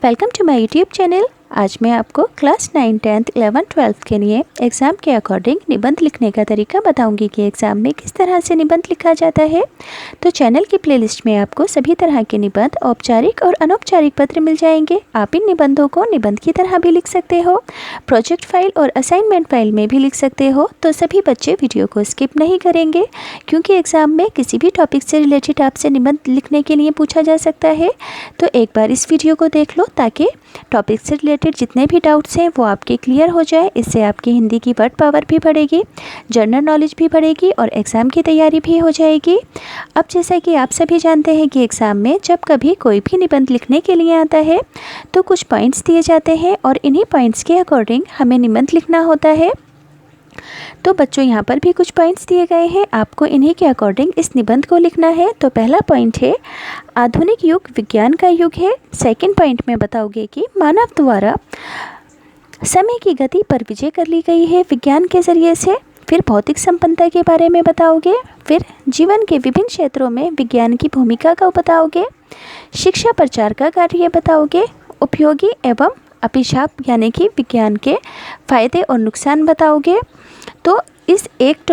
Welcome to my YouTube channel. आज मैं आपको क्लास 9, 10th, 11th, 12th के लिए एग्ज़ाम के अकॉर्डिंग निबंध लिखने का तरीका बताऊंगी कि एग्ज़ाम में किस तरह से निबंध लिखा जाता है। तो चैनल की प्लेलिस्ट में आपको सभी तरह के निबंध, औपचारिक और अनौपचारिक पत्र मिल जाएंगे। आप इन निबंधों को निबंध की तरह भी लिख सकते हो, प्रोजेक्ट फाइल और असाइनमेंट फाइल में भी लिख सकते हो। तो सभी बच्चे वीडियो को स्किप नहीं करेंगे, क्योंकि एग्ज़ाम में किसी भी टॉपिक से रिलेटेड आपसे निबंध लिखने के लिए पूछा जा सकता है। तो एक बार इस वीडियो को देख लो ताकि टॉपिक से रिलेटेड जितने भी डाउट्स हैं वो आपके क्लियर हो जाए। इससे आपकी हिंदी की वर्ड पावर भी बढ़ेगी, जनरल नॉलेज भी बढ़ेगी और एग्ज़ाम की तैयारी भी हो जाएगी। अब जैसा कि आप सभी जानते हैं कि एग्ज़ाम में जब कभी कोई भी निबंध लिखने के लिए आता है तो कुछ पॉइंट्स दिए जाते हैं और इन्हीं पॉइंट्स के अकॉर्डिंग हमें निबंध लिखना होता है। तो बच्चों, यहाँ पर भी कुछ पॉइंट्स दिए गए हैं, आपको इन्हीं के अकॉर्डिंग इस निबंध को लिखना है। तो पहला पॉइंट है आधुनिक युग विज्ञान का युग है। सेकंड पॉइंट में बताओगे कि मानव द्वारा समय की गति पर विजय कर ली गई है विज्ञान के ज़रिए से। फिर भौतिक संपन्नता के बारे में बताओगे। फिर जीवन के विभिन्न क्षेत्रों में विज्ञान की भूमिका का बताओगे। शिक्षा प्रचार का कार्य बताओगे। उपयोगी एवं अभिशाप यानी कि विज्ञान के फ़ायदे और नुकसान बताओगे। तो इस एक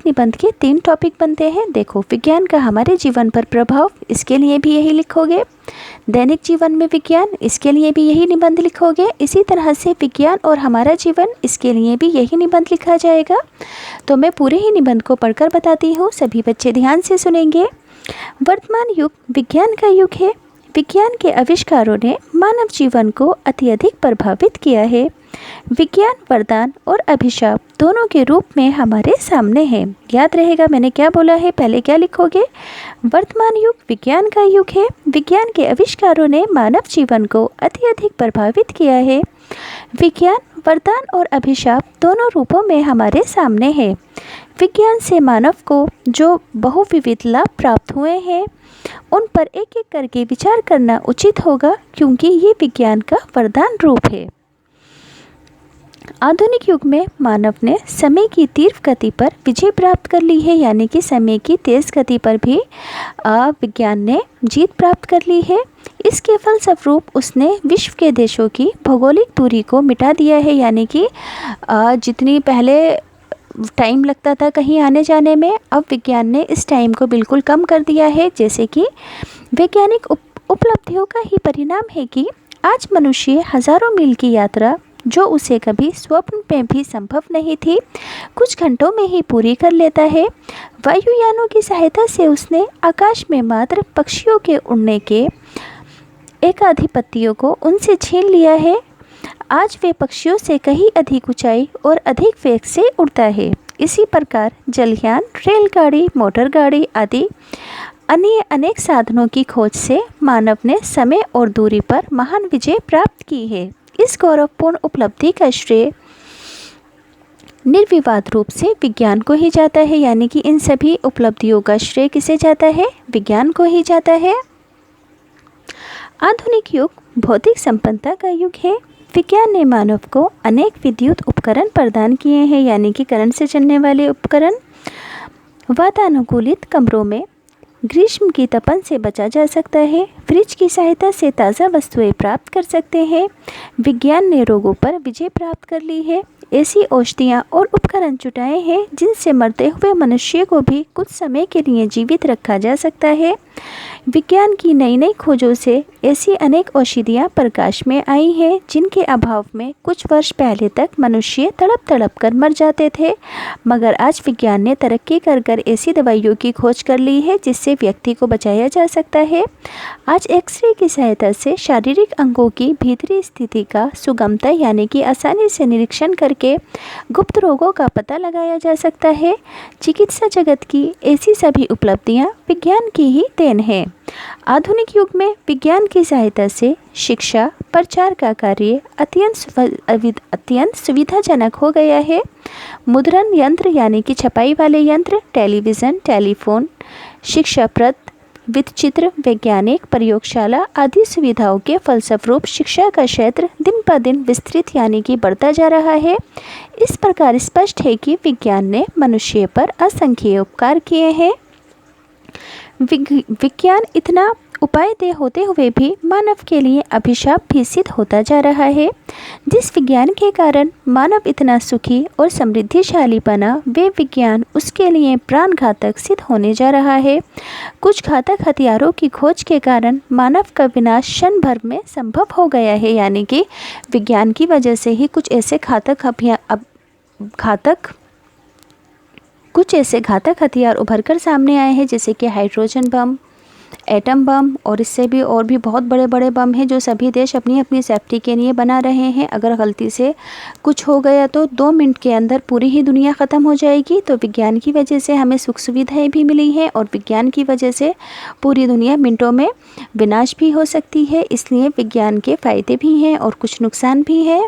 निबंध के 3 टॉपिक बनते हैं। देखो, विज्ञान का हमारे जीवन पर प्रभाव, इसके लिए भी यही लिखोगे। दैनिक जीवन में विज्ञान, इसके लिए भी यही निबंध लिखोगे। इसी तरह से विज्ञान और हमारा जीवन, इसके लिए भी यही निबंध लिखा जाएगा। तो मैं पूरे ही निबंध को पढ़कर बताती हूँ, सभी बच्चे ध्यान से सुनेंगे। वर्तमान युग विज्ञान का युग है। विज्ञान के आविष्कारों ने मानव जीवन को अत्यधिक प्रभावित किया है। विज्ञान वरदान और अभिशाप दोनों के रूप में हमारे सामने है। याद रहेगा मैंने क्या बोला है, पहले क्या लिखोगे। वर्तमान युग विज्ञान का युग है। विज्ञान के आविष्कारों ने मानव जीवन को अत्यधिक प्रभावित किया है। विज्ञान वरदान और अभिशाप दोनों रूपों में हमारे सामने है। विज्ञान से मानव को जो बहुविविध लाभ प्राप्त हुए हैं उन पर एक एक करके विचार करना उचित होगा, क्योंकि ये विज्ञान का वरदान रूप है। आधुनिक युग में मानव ने समय की तीव्र गति पर विजय प्राप्त कर ली है, यानी कि समय की तेज़ गति पर भी विज्ञान ने जीत प्राप्त कर ली है। इसके फलस्वरूप उसने विश्व के देशों की भौगोलिक दूरी को मिटा दिया है, यानी कि जितनी पहले टाइम लगता था कहीं आने जाने में, अब विज्ञान ने इस टाइम को बिल्कुल कम कर दिया है। जैसे कि वैज्ञानिक उपलब्धियों का ही परिणाम है कि आज मनुष्य हज़ारों मील की यात्रा, जो उसे कभी स्वप्न में भी संभव नहीं थी, कुछ घंटों में ही पूरी कर लेता है। वायुयानों की सहायता से उसने आकाश में मात्र पक्षियों के उड़ने के एकाधिपत्यों को उनसे छीन लिया है। आज वे पक्षियों से कहीं अधिक ऊंचाई और अधिक वेग से उड़ता है। इसी प्रकार जलयान, रेलगाड़ी, मोटर गाड़ी आदि अन्य अनेक साधनों की खोज से मानव ने समय और दूरी पर महान विजय प्राप्त की है। इस गौरवपूर्ण उपलब्धि का श्रेय निर्विवाद रूप से विज्ञान को ही जाता है, यानी कि इन सभी उपलब्धियों का श्रेय किसे जाता है, विज्ञान को ही जाता है। आधुनिक युग भौतिक संपन्नता का युग है। विज्ञान ने मानव को अनेक विद्युत उपकरण प्रदान किए हैं, यानी कि करंट से चलने वाले उपकरण। वातानुकूलित कमरों में ग्रीष्म की तपन से बचा जा सकता है। फ्रिज की सहायता से ताज़ा वस्तुएं प्राप्त कर सकते हैं। विज्ञान ने रोगों पर विजय प्राप्त कर ली है। ऐसी औषधियाँ और उपकरण जुटाए हैं जिनसे मरते हुए मनुष्य को भी कुछ समय के लिए जीवित रखा जा सकता है। विज्ञान की नई नई खोजों से ऐसी अनेक औषधियाँ प्रकाश में आई हैं जिनके अभाव में कुछ वर्ष पहले तक मनुष्य तड़प तड़प कर मर जाते थे, मगर आज विज्ञान ने तरक्की कर कर ऐसी दवाइयों की खोज कर ली है जिससे व्यक्ति को बचाया जा सकता है। आज एक्सरे की सहायता से शारीरिक अंगों की भीतरी स्थिति का सुगमता यानी कि आसानी से निरीक्षण करके गुप्त रोगों का पता लगाया जा सकता है। चिकित्सा जगत की ऐसी सभी उपलब्धियाँ विज्ञान की ही देन है। आधुनिक युग में विज्ञान की सहायता से शिक्षा प्रचार का कार्य अत्यंत सुविधाजनक हो गया है। मुद्रण यंत्र यानी कि छपाई वाले यंत्र, टेलीविज़न, टेलीफोन, शिक्षाप्रद, वित्तचित्र, वैज्ञानिक प्रयोगशाला आदि सुविधाओं के फलस्वरूप शिक्षा का क्षेत्र दिन ब दिन विस्तृत यानी कि बढ़ता जा रहा है। इस प्रकार स्पष्ट है कि विज्ञान ने मनुष्य पर असंख्य उपकार किए हैं। विज्ञान इतना उपाय देय होते हुए भी मानव के लिए अभिशाप भी सिद्ध होता जा रहा है। जिस विज्ञान के कारण मानव इतना सुखी और समृद्धिशाली बना, वे विज्ञान उसके लिए प्राणघातक सिद्ध होने जा रहा है। कुछ घातक हथियारों की खोज के कारण मानव का विनाश क्षण भर में संभव हो गया है। यानी कि विज्ञान की वजह से ही कुछ ऐसे घातक हथियार उभर कर सामने आए हैं, जैसे कि हाइड्रोजन बम, एटम बम, और इससे भी और भी बहुत बड़े बड़े बम हैं जो सभी देश अपनी अपनी सेफ्टी के लिए बना रहे हैं। अगर गलती से कुछ हो गया तो 2 मिनट के अंदर पूरी ही दुनिया ख़त्म हो जाएगी। तो विज्ञान की वजह से हमें सुख सुविधाएं भी मिली हैं और विज्ञान की वजह से पूरी दुनिया मिनटों में विनाश भी हो सकती है। इसलिए विज्ञान के फ़ायदे भी हैं और कुछ नुकसान भी है।